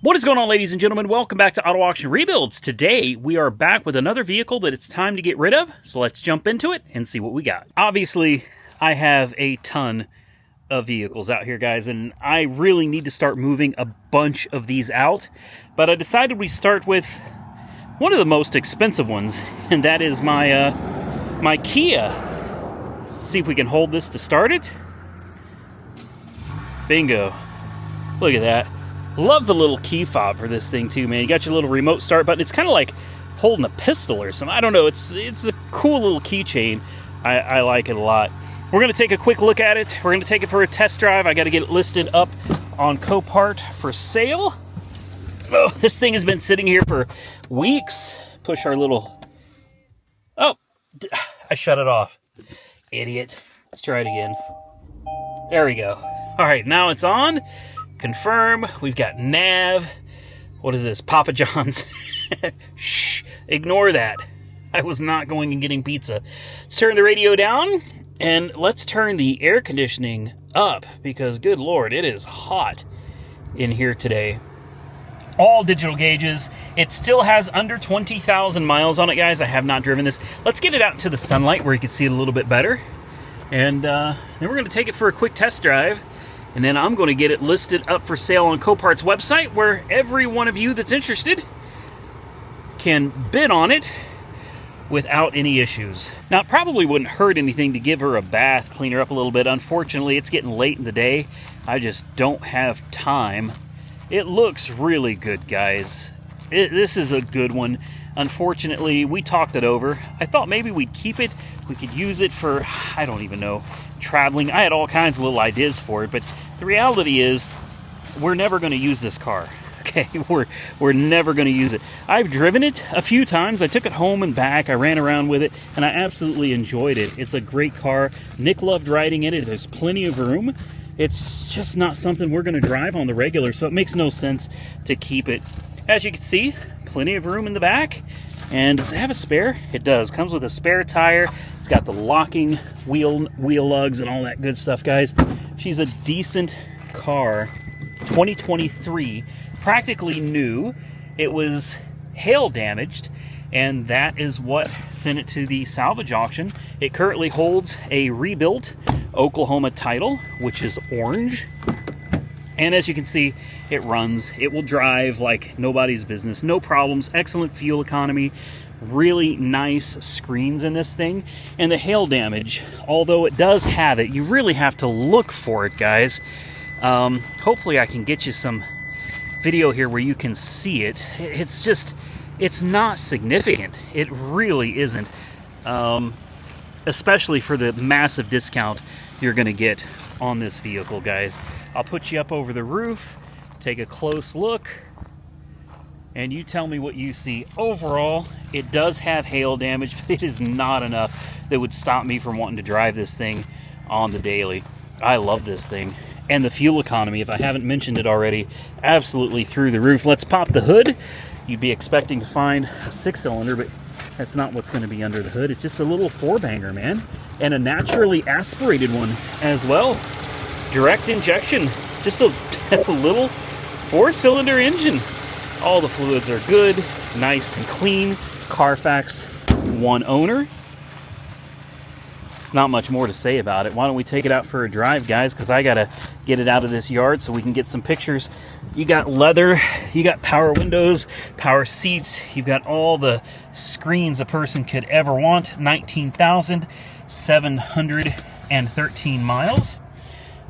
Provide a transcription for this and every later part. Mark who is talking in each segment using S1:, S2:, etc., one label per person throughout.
S1: What is going on, ladies and gentlemen? Welcome back to Auto Auction Rebuilds. Today, we are back with another vehicle that it's time to get rid of, so let's jump into it and see what we got. Obviously, I have a ton of vehicles out here, guys, and I really need to start moving a bunch of these out, but I decided we start with one of the most expensive ones, and that is my my Kia. Let's see if we can hold this to start it. Bingo. Look at that. Love the little key fob for this thing too, man. You got your little remote start button. It's kind of like holding a pistol or something. I don't know. It's a cool little keychain. I like it a lot. We're going to take a quick look at it. We're going to take it for a test drive. I got to get it listed up on Copart for sale. Oh, this thing has been sitting here for weeks. Push our little... Oh, I shut it off. Idiot. Let's try it again. There we go. All right, now it's on. Confirm. We've got nav. What is this? Papa John's. Shh. Ignore that. I was not going and getting pizza. Let's turn the radio down and let's turn the air conditioning up because, good Lord, it is hot in here today. All digital gauges. It still has under 20,000 miles on it, guys. I have not driven this. Let's get it out into the sunlight where you can see it a little bit better. And then we're going to take it for a quick test drive. And then I'm going to get it listed up for sale on Copart's website where every one of you that's interested can bid on it without any issues. Now, it probably wouldn't hurt anything to give her a bath, clean her up a little bit. Unfortunately, it's getting late in the day. I just don't have time. It looks really good, guys. This is a good one. Unfortunately, we talked it over. I thought maybe we'd keep it. We could use it for, I don't even know, traveling. I had all kinds of little ideas for it, but the reality is we're never going to use this car. Okay, we're never going to use it. I've driven it a few times. I took it home and back. I ran around with it, and I absolutely enjoyed it. It's a great car. Nick loved riding in it. There's plenty of room. It's just not something we're going to drive on the regular, so it makes no sense to keep it. As you can see, plenty of room in the back. And does it have a spare? It does. Comes with a spare tire. It's got the locking wheel lugs and all that good stuff, guys. She's a decent car. 2023, practically new. It was hail damaged, and that is what sent it to the salvage auction. It currently holds a rebuilt Oklahoma title, which is orange. And as you can see, it runs. It will drive like nobody's business. No problems. Excellent fuel economy. Really nice screens in this thing. And the hail damage, although it does have it, you really have to look for it, guys. Hopefully I can get you some video here where you can see it. It's just, it's not significant. It really isn't. Especially for the massive discount you're going to get on this vehicle, guys. I'll put you up over the roof, take a close look, and you tell me what you see. Overall, it does have hail damage, but it is not enough that would stop me from wanting to drive this thing on the daily. I love this thing. And the fuel economy, if I haven't mentioned it already, absolutely through the roof. Let's pop the hood. You'd be expecting to find a 6-cylinder, but that's not what's going to be under the hood. It's just a little 4-banger, man. And a naturally aspirated one as well. Direct injection. Just a little 4-cylinder engine. All the fluids are good, nice and clean. Carfax, 1 owner. Not much more to say about it. Why don't we take it out for a drive, guys, because I gotta get it out of this yard so we can get some pictures. You got leather, you got power windows, power seats, you've got all the screens a person could ever want. 19,713 miles.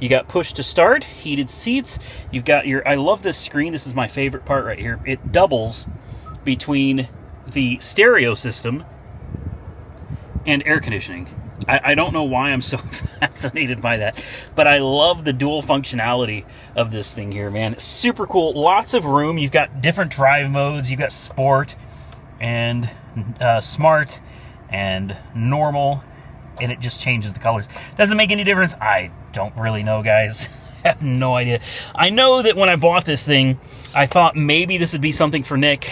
S1: You got push to start, heated seats. You've got your, I love this screen. This is my favorite part right here. It doubles between the stereo system and air conditioning. I don't know why I'm so fascinated by that, but I love the dual functionality of this thing here, man. It's super cool. Lots of room. You've got different drive modes. You've got sport and smart and normal, and it just changes the colors. Doesn't make any difference. I don't really know, guys. I have no idea. I know that when I bought this thing, I thought maybe this would be something for Nick.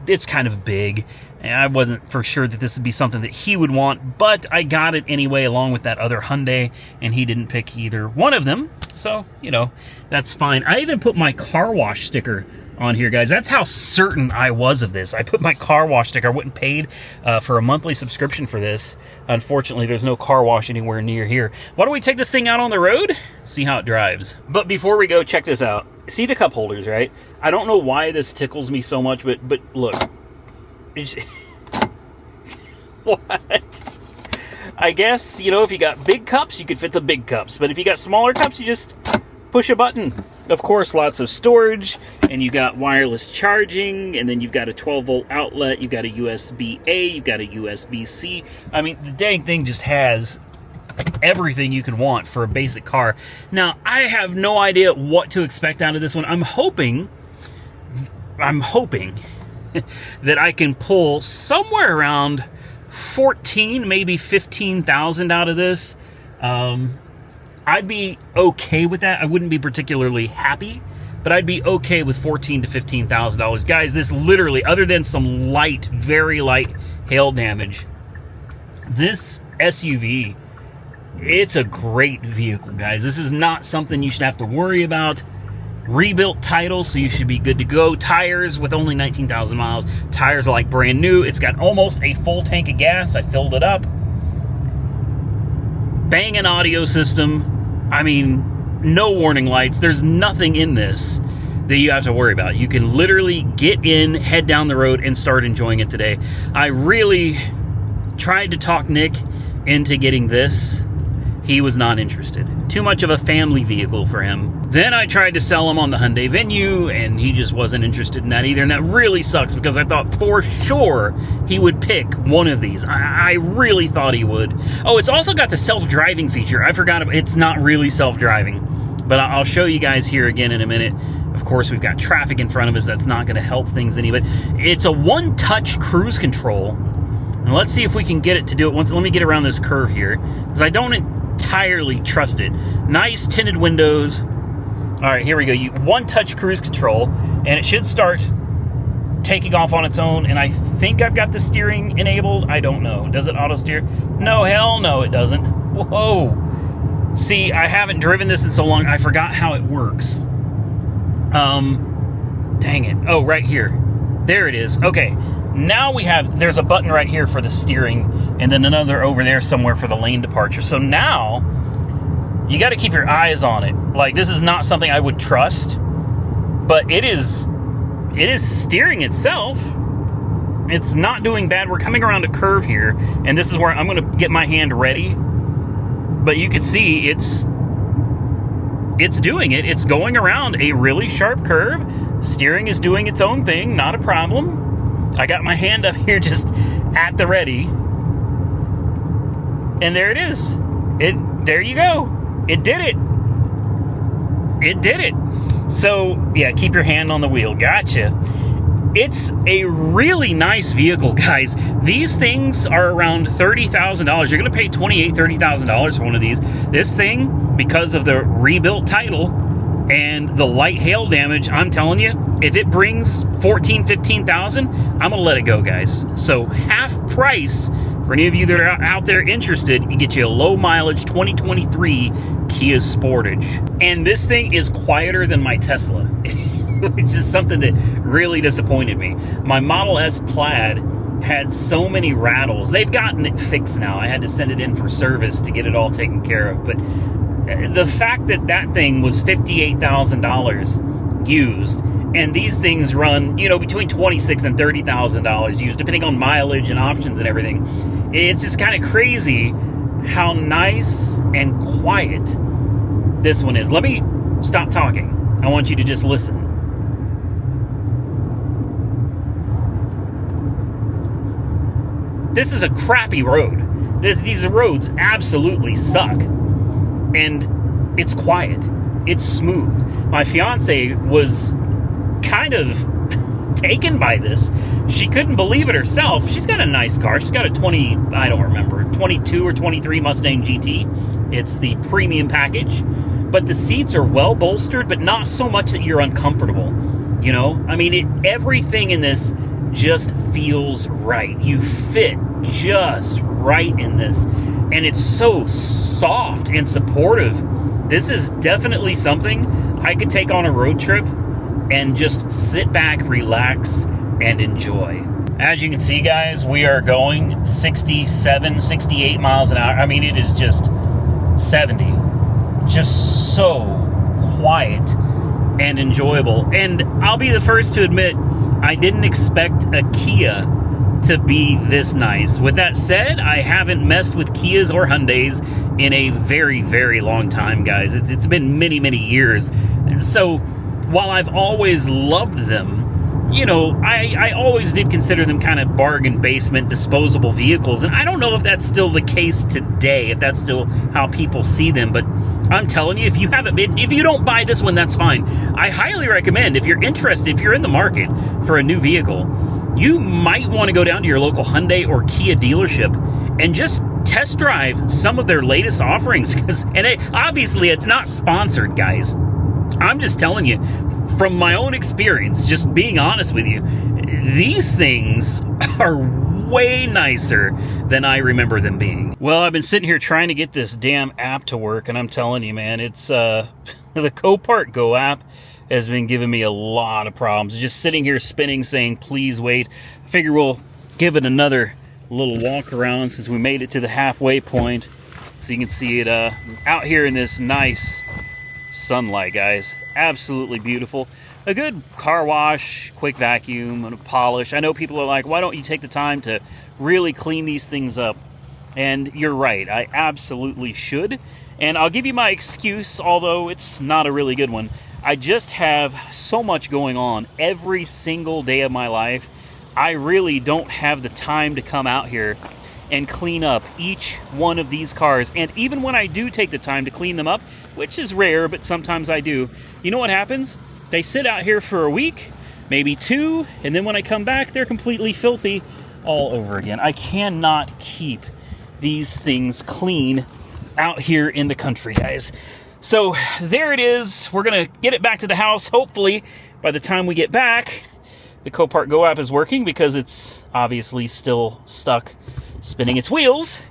S1: It's kind of big. And I wasn't for sure that this would be something that he would want, but I got it anyway along with that other Hyundai, and he didn't pick either one of them. So, you know, that's fine. I even put my car wash sticker on here, guys. That's how certain I was of this. I put my car wash sticker. I went and paid for a monthly subscription for this. Unfortunately, there's no car wash anywhere near here. Why don't we take this thing out on the road, see how it drives? But before we go, check this out. See the cup holders, right? I don't know why this tickles me so much, but look. What? I guess, you know, if you got big cups, you could fit the big cups. But if you got smaller cups, you just push a button. Of course, lots of storage, and you got wireless charging, and then you've got a 12-volt outlet, you've got a USB-A, you've got a USB-C. I mean, the dang thing just has everything you could want for a basic car. Now, I have no idea what to expect out of this one. I'm hoping that I can pull somewhere around 14, maybe 15,000 out of this. I'd be okay with that. I wouldn't be particularly happy, but I'd be okay with $14,000 to $15,000. Guys, this literally, other than some light, very light hail damage, this SUV, it's a great vehicle, guys. This is not something you should have to worry about. Rebuilt title, so you should be good to go. Tires with only 19,000 miles. Tires are like brand new. It's got almost a full tank of gas. I filled it up. Banging audio system. I mean, no warning lights. There's nothing in this that you have to worry about. You can literally get in, head down the road, and start enjoying it today. I really tried to talk Nick into getting this. He was not interested. Too much of a family vehicle for him. Then I tried to sell him on the Hyundai Venue, and he just wasn't interested in that either. And that really sucks, because I thought for sure he would pick one of these. I really thought he would. Oh, it's also got the self-driving feature. I forgot about it. It's not really self-driving, but I'll show you guys here again in a minute. Of course, we've got traffic in front of us. That's not going to help things any, but it's a one-touch cruise control. And let's see if we can get it to do it once. Let me get around this curve here, because I don't entirely trust it. Nice tinted windows. All right, here we go. One-touch cruise control, and it should start taking off on its own, and I think I've got the steering enabled. I don't know. Does it auto-steer? No, hell no, it doesn't. Whoa. See, I haven't driven this in so long, I forgot how it works. Dang it. Oh, right here. There it is. Okay. Now there's a button right here for the steering, and then another over there somewhere for the lane departure. So now, you got to keep your eyes on it. Like, this is not something I would trust, but it is steering itself. It's not doing bad. We're coming around a curve here, and this is where I'm going to get my hand ready. But you can see it's doing it. It's going around a really sharp curve. Steering is doing its own thing, not a problem. I got my hand up here just at the ready. And there it is. There you go. It did it. It did it. So, yeah, keep your hand on the wheel. Gotcha. It's a really nice vehicle, guys. These things are around $30,000. You're going to pay $28,000, $30,000 for one of these. This thing, because of the rebuilt title and the light hail damage, I'm telling you, if it brings $14,000, $15,000, I'm going to let it go, guys. So half price for any of you that are out there interested. You get you a low mileage 2023 Kia Sportage. And this thing is quieter than my Tesla, which is something that really disappointed me. My Model S Plaid had so many rattles. They've gotten it fixed now. I had to send it in for service to get it all taken care of. But the fact that thing was $58,000 used, and these things run, you know, between $26,000 and $30,000 used, depending on mileage and options and everything. It's just kind of crazy how nice and quiet this one is. Let me stop talking. I want you to just listen. This is a crappy road. These roads absolutely suck. And it's quiet. It's smooth. My fiance was kind of taken by this. She couldn't believe it herself. She's got a nice car. She's got a 22 or 23 Mustang GT. It's the premium package. But the seats are well bolstered, but not so much that you're uncomfortable. You know? I mean, everything in this just feels right. You fit just right in this. And it's so soft and supportive. This is definitely something I could take on a road trip and just sit back, relax, and enjoy. As you can see, guys, we are going 67, 68 miles an hour. I mean, it is just 70. Just so quiet and enjoyable. And I'll be the first to admit, I didn't expect a Kia to be this nice. With that said, I haven't messed with Kias or Hyundais in a very, very long time, guys. It's been many, many years. So while I've always loved them, you know, I always did consider them kind of bargain basement, disposable vehicles. And I don't know if that's still the case today, if that's still how people see them. But I'm telling you, if you haven't, if you don't buy this one, that's fine. I highly recommend, if you're interested, if you're in the market for a new vehicle, you might want to go down to your local Hyundai or Kia dealership and just test drive some of their latest offerings. Obviously, it's not sponsored, guys. I'm just telling you, from my own experience, just being honest with you, these things are way nicer than I remember them being. Well, I've been sitting here trying to get this damn app to work, and I'm telling you, man, it's the Copart Go app has been giving me a lot of problems. Just sitting here spinning, saying, please wait. I figure we'll give it another little walk around since we made it to the halfway point. So you can see it out here in this nice sunlight, guys. Absolutely beautiful. A good car wash, quick vacuum, and a polish. I know people are like, why don't you take the time to really clean these things up? And you're right, I absolutely should. And I'll give you my excuse, although it's not a really good one. I just have so much going on every single day of my life. I really don't have the time to come out here and clean up each one of these cars. And even when I do take the time to clean them up, which is rare, but sometimes I do, you know what happens? They sit out here for a week, maybe two, and then when I come back, they're completely filthy all over again. I cannot keep these things clean out here in the country, guys. So there it is. We're going to get it back to the house. Hopefully, by the time we get back, the Copart Go app is working, because it's obviously still stuck spinning its wheels,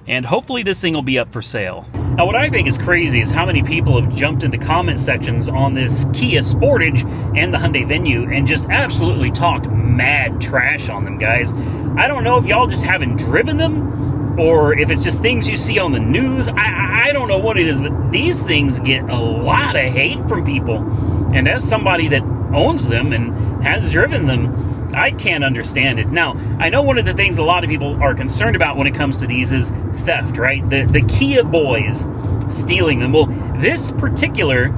S1: and hopefully this thing will be up for sale. Now, what I think is crazy is how many people have jumped in the comment sections on this Kia Sportage and the Hyundai Venue and just absolutely talked mad trash on them, guys. I don't know if y'all just haven't driven them, or if it's just things you see on the news. I don't know what it is, but these things get a lot of hate from people. And as somebody that owns them and has driven them, I can't understand it. Now, I know one of the things a lot of people are concerned about when it comes to these is theft, right? The Kia boys stealing them. Well, this particular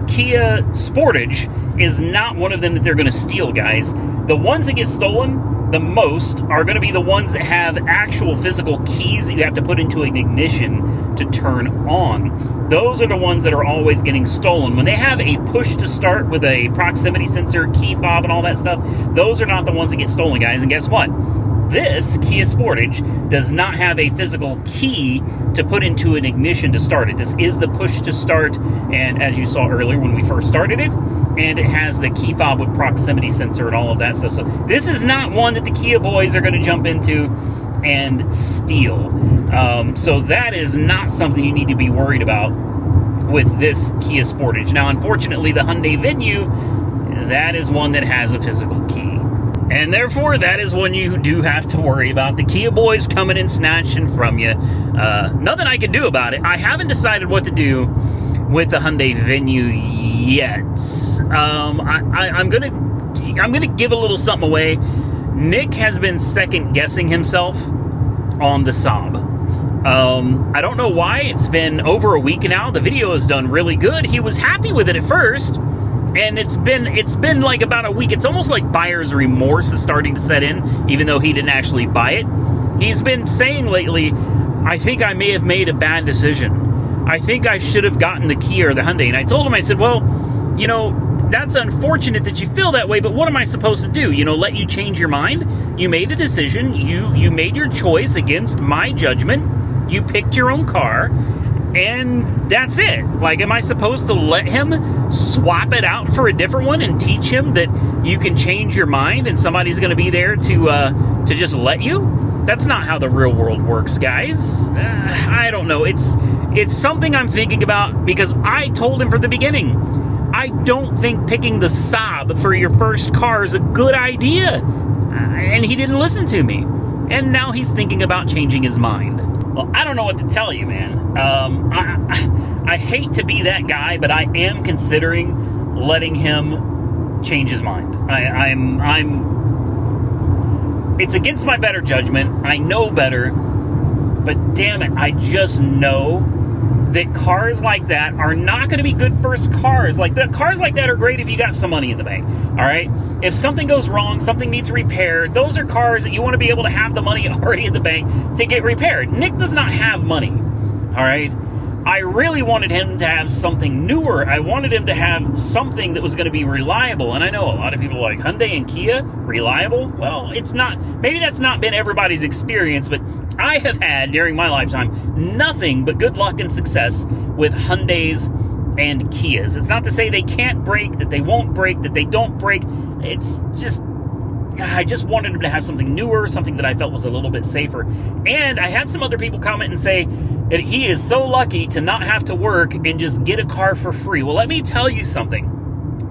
S1: Kia Sportage is not one of them that they're going to steal, guys. The ones that get stolen the most are going to be the ones that have actual physical keys that you have to put into an ignition to turn on. Those are the ones that are always getting stolen. When they have a push to start with a proximity sensor, key fob, and all that stuff, those are not the ones that get stolen, guys. And guess what? This Kia Sportage does not have a physical key to put into an ignition to start it. This is the push to start, and as you saw earlier when we first started it, and it has the key fob with proximity sensor and all of that stuff. So this is not one that the Kia boys are going to jump into and steal. So that is not something you need to be worried about with this Kia Sportage. Now, unfortunately, the Hyundai Venue, that is one that has a physical key. And therefore, that is one you do have to worry about. The Kia boys coming and snatching from you. Nothing I can do about it. I haven't decided what to do with the Hyundai Venue yet. I'm gonna give a little something away. Nick has been second guessing himself on the Saab. I don't know why. It's been over a week now. The video has done really good. He was happy with it at first, and it's been like about a week. It's almost like buyer's remorse is starting to set in, even though he didn't actually buy it. He's been saying lately, I think I may have made a bad decision. I think I should have gotten the Kia or the Hyundai. And I told him, I said, well, you know, that's unfortunate that you feel that way, but what am I supposed to do? You know, let you change your mind? You made a decision. You made your choice against my judgment. You picked your own car, and that's it. Like, am I supposed to let him swap it out for a different one and teach him that you can change your mind and somebody's going to be there to just let you? That's not how the real world works, guys. I don't know. It's something I'm thinking about, because I told him from the beginning, I don't think picking the Saab for your first car is a good idea. And he didn't listen to me. And now he's thinking about changing his mind. Well, I don't know what to tell you, man. I hate to be that guy, but I am considering letting him change his mind. It's against my better judgment. I know better, but damn it, I just know that cars like that are not going to be good first cars. Like, the cars like that are great if you got some money in the bank, all right? If something goes wrong, something needs repaired, those are cars that you want to be able to have the money already in the bank to get repaired. Nick does not have money, all right? I really wanted him to have something newer. I wanted him to have something that was going to be reliable. And I know a lot of people are like, Hyundai and Kia, reliable? Well, it's not. Maybe that's not been everybody's experience, but I have had, during my lifetime, nothing but good luck and success with Hyundais and Kias. It's not to say they can't break, that they won't break, that they don't break. It's just, I just wanted him to have something newer, something that I felt was a little bit safer. And I had some other people comment and say that he is so lucky to not have to work and just get a car for free. Well, let me tell you something.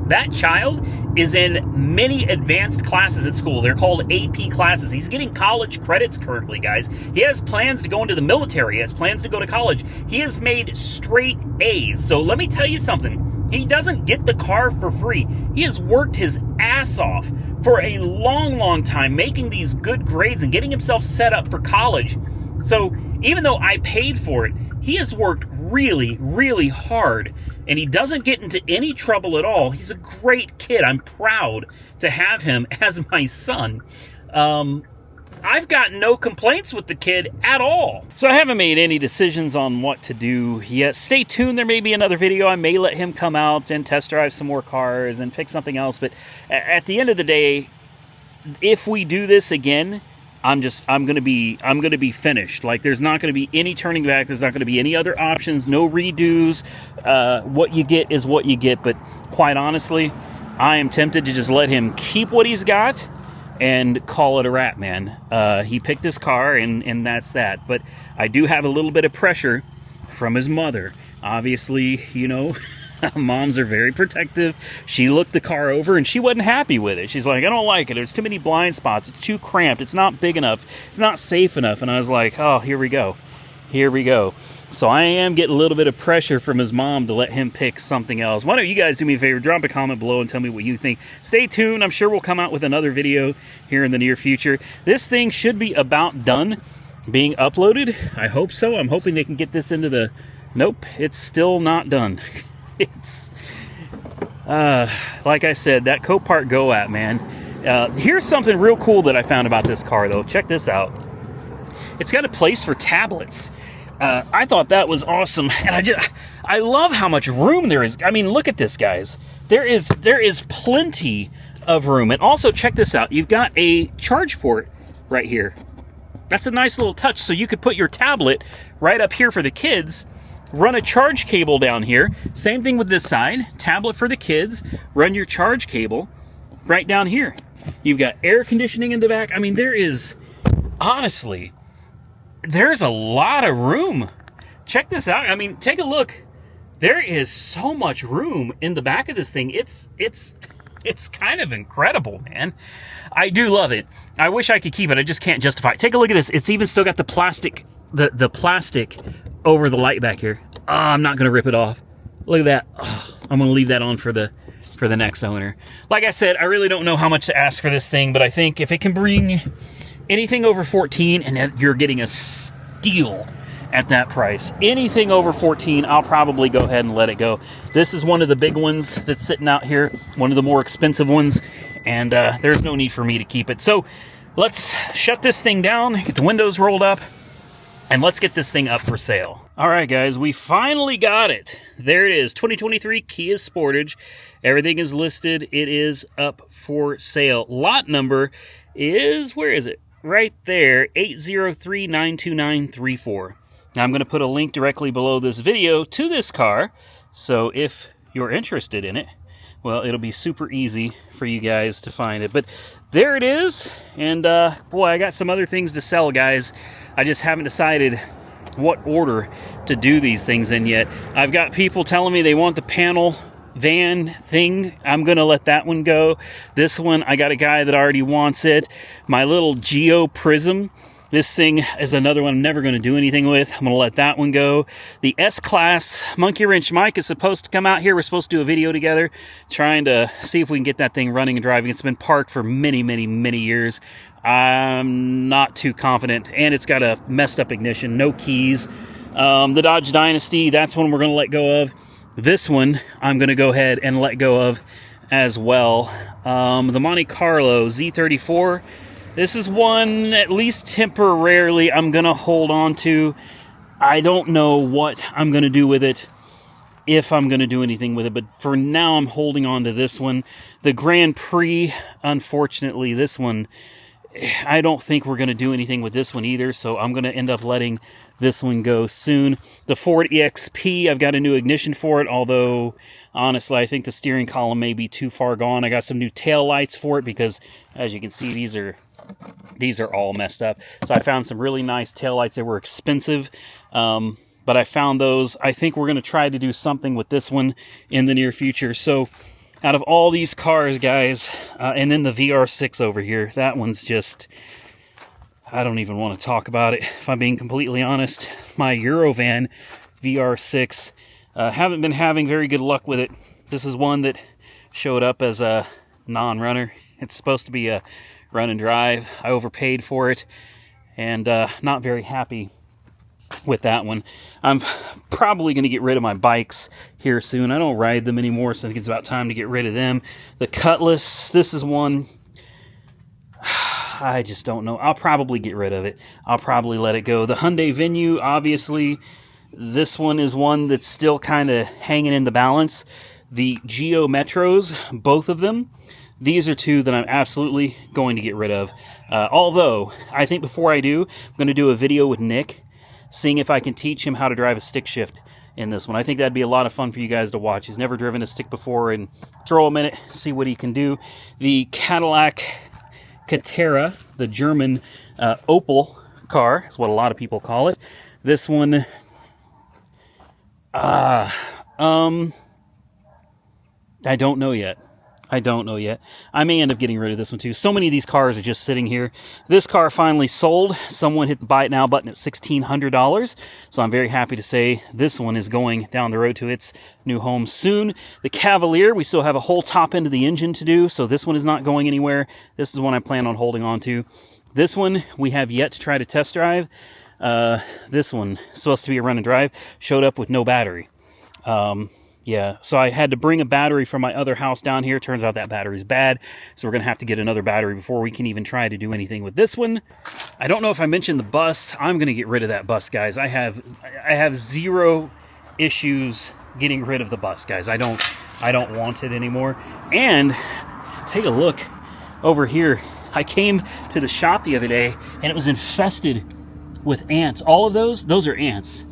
S1: That child is in many advanced classes at school. They're called AP classes. He's getting college credits currently, guys. He has plans to go into the military. He has plans to go to college. He has made straight A's. So let me tell you something. He doesn't get the car for free. He has worked his ass off for a long, long time, making these good grades and getting himself set up for college. So even though I paid for it, he has worked really, really hard, and he doesn't get into any trouble at all. He's a great kid. I'm proud to have him as my son. I've got no complaints with the kid at all. So I haven't made any decisions on what to do yet. Stay tuned. There may be another video. I may let him come out and test drive some more cars and pick something else. But at the end of the day, if we do this again, I'm gonna be finished. Like, there's not gonna be any turning back. There's not gonna be any other options. No redos. What you get is what you get. But quite honestly, I am tempted to just let him keep what he's got and call it a wrap, man. He picked his car, and that's that. But I do have a little bit of pressure from his mother. Obviously, you know, moms are very protective. She looked the car over, and she wasn't happy with it. She's like, I don't like it. There's too many blind spots. It's too cramped. It's not big enough. It's not safe enough. And I was like, oh, here we go. Here we go. So I am getting a little bit of pressure from his mom to let him pick something else. Why don't you guys do me a favor? Drop a comment below and tell me what you think. Stay tuned. I'm sure we'll come out with another video here in the near future. This thing should be about done being uploaded. I hope so. I'm hoping they can get this into the... Nope, it's still not done. It's... like I said, that Copart Go app, man. Here's something real cool that I found about this car, though. Check this out. It's got a place for tablets. I thought that was awesome, and I love how much room there is. I mean, look at this, guys. There is plenty of room. And also, check this out. You've got a charge port right here. That's a nice little touch. So you could put your tablet right up here for the kids, run a charge cable down here. Same thing with this side. Tablet for the kids, run your charge cable right down here. You've got air conditioning in the back. I mean, there is, honestly... There's a lot of room. Check this out. I mean, take a look. There is so much room in the back of this thing. It's kind of incredible, man. I do love it. I wish I could keep it. I just can't justify it. Take a look at this. It's even still got the plastic, the plastic over the light back here. Oh, I'm not going to rip it off. Look at that. Oh, I'm going to leave that on for the next owner. Like I said, I really don't know how much to ask for this thing, but I think if it can bring anything over 14, and you're getting a steal at that price. Anything over 14, I'll probably go ahead and let it go. This is one of the big ones that's sitting out here, one of the more expensive ones, and there's no need for me to keep it. So let's shut this thing down, get the windows rolled up, and let's get this thing up for sale. All right, guys, we finally got it. There it is, 2023 Kia Sportage. Everything is listed. It is up for sale. Lot number is, where is it? Right there, 803-92934. Now I'm going to put a link directly below this video to this car, so if you're interested in it, well, it'll be super easy for you guys to find it. But there it is, and boy, I got some other things to sell, guys. I just haven't decided what order to do these things in yet. I've got people telling me they want the panel van thing, I'm going to let that one go. This one, I got a guy that already wants it. My little Geo Prism, this thing is another one I'm never going to do anything with. I'm going to let that one go. The S-Class Monkey Wrench Mike is supposed to come out here. We're supposed to do a video together, trying to see if we can get that thing running and driving. It's been parked for many, many, many years. I'm not too confident, and it's got a messed up ignition, no keys. The Dodge Dynasty, that's one we're going to let go of. This one, I'm going to go ahead and let go of as well. The Monte Carlo Z34, this is one, at least temporarily, I'm going to hold on to. I don't know what I'm going to do with it, if I'm going to do anything with it, but for now, I'm holding on to this one. The Grand Prix, unfortunately, this one, I don't think we're going to do anything with this one either, so I'm going to end up letting this one go soon. The Ford EXP, I've got a new ignition for it, although honestly I think the steering column may be too far gone. I got some new tail lights for it because, as you can see, these are all messed up. So I found some really nice tail lights. They were expensive, but I found those. I think we're going to try to do something with this one in the near future. So out of all these cars, guys, and then the VR6 over here, that one's just, I don't even want to talk about it, if I'm being completely honest. My Eurovan VR6, haven't been having very good luck with it. This is one that showed up as a non-runner. It's supposed to be a run and drive. I overpaid for it, and not very happy with that one. I'm probably going to get rid of my bikes here soon. I don't ride them anymore, so I think it's about time to get rid of them. The Cutlass, this is one, I just don't know. I'll probably get rid of it. I'll probably let it go. The Hyundai Venue, obviously, this one is one that's still kind of hanging in the balance. The Geo Metros, both of them, these are two that I'm absolutely going to get rid of. Although, I think before I do, I'm going to do a video with Nick, seeing if I can teach him how to drive a stick shift in this one. I think that'd be a lot of fun for you guys to watch. He's never driven a stick before, and throw him in it, see what he can do. The Cadillac Catera, the German Opel car, is what a lot of people call it. This one, I don't know yet. I may end up getting rid of this one too. So many of these cars are just sitting here. This car finally sold. Someone hit the buy it now button at $1,600. So I'm very happy to say this one is going down the road to its new home soon. The Cavalier, we still have a whole top end of the engine to do. So this one is not going anywhere. This is one I plan on holding on to. This one we have yet to try to test drive. This one, supposed to be a run and drive, showed up with no battery. Yeah, so I had to bring a battery from my other house down here. Turns out that battery's bad, so we're going to have to get another battery before we can even try to do anything with this one. I don't know if I mentioned the bus. I'm going to get rid of that bus, guys. I have zero issues getting rid of the bus, guys. I don't want it anymore. And take a look over here. I came to the shop the other day, and it was infested with ants. All of those are ants.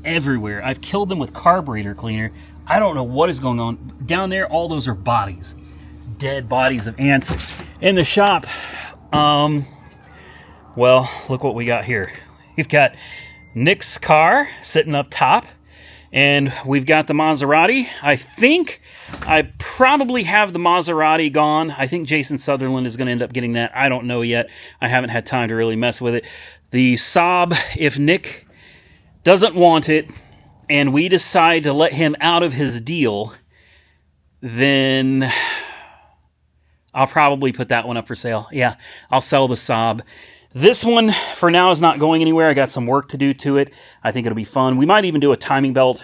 S1: Everywhere. I've killed them with carburetor cleaner. I don't know what is going on. Down there, all those are bodies. Dead bodies of ants in the shop. Well, look what we got here. We've got Nick's car sitting up top, and we've got the Maserati. I think I probably have the Maserati gone. I think Jason Sutherland is going to end up getting that. I don't know yet. I haven't had time to really mess with it. The Saab, if Nick doesn't want it, and we decide to let him out of his deal, then I'll probably put that one up for sale. Yeah, I'll sell the Saab. This one, for now, is not going anywhere. I got some work to do to it. I think it'll be fun. We might even do a timing belt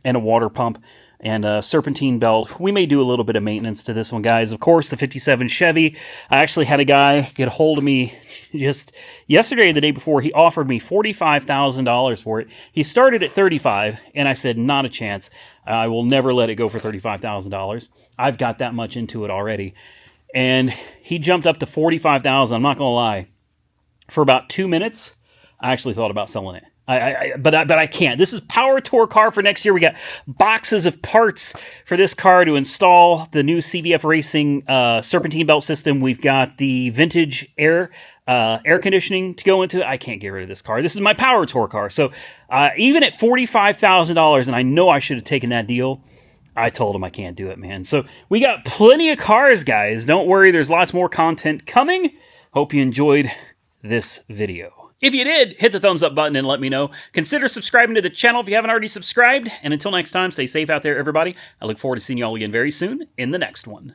S1: and a water pump and a serpentine belt. We may do a little bit of maintenance to this one, guys. Of course, the 57 Chevy. I actually had a guy get a hold of me just yesterday or the day before. He offered me $45,000 for it. He started at $35,000, and I said, not a chance. I will never let it go for $35,000. I've got that much into it already. And he jumped up to $45,000. I'm not going to lie. For about 2 minutes, I actually thought about selling it. But I can't. This is Power Tour car for next year. We got boxes of parts for this car to install. The new CVF Racing serpentine belt system. We've got the vintage air conditioning to go into it. I can't get rid of this car. This is my Power Tour car. So even at $45,000, and I know I should have taken that deal, I told him I can't do it, man. So we got plenty of cars, guys. Don't worry, there's lots more content coming. Hope you enjoyed this video. If you did, hit the thumbs up button and let me know. Consider subscribing to the channel if you haven't already subscribed. And until next time, stay safe out there, everybody. I look forward to seeing you all again very soon in the next one.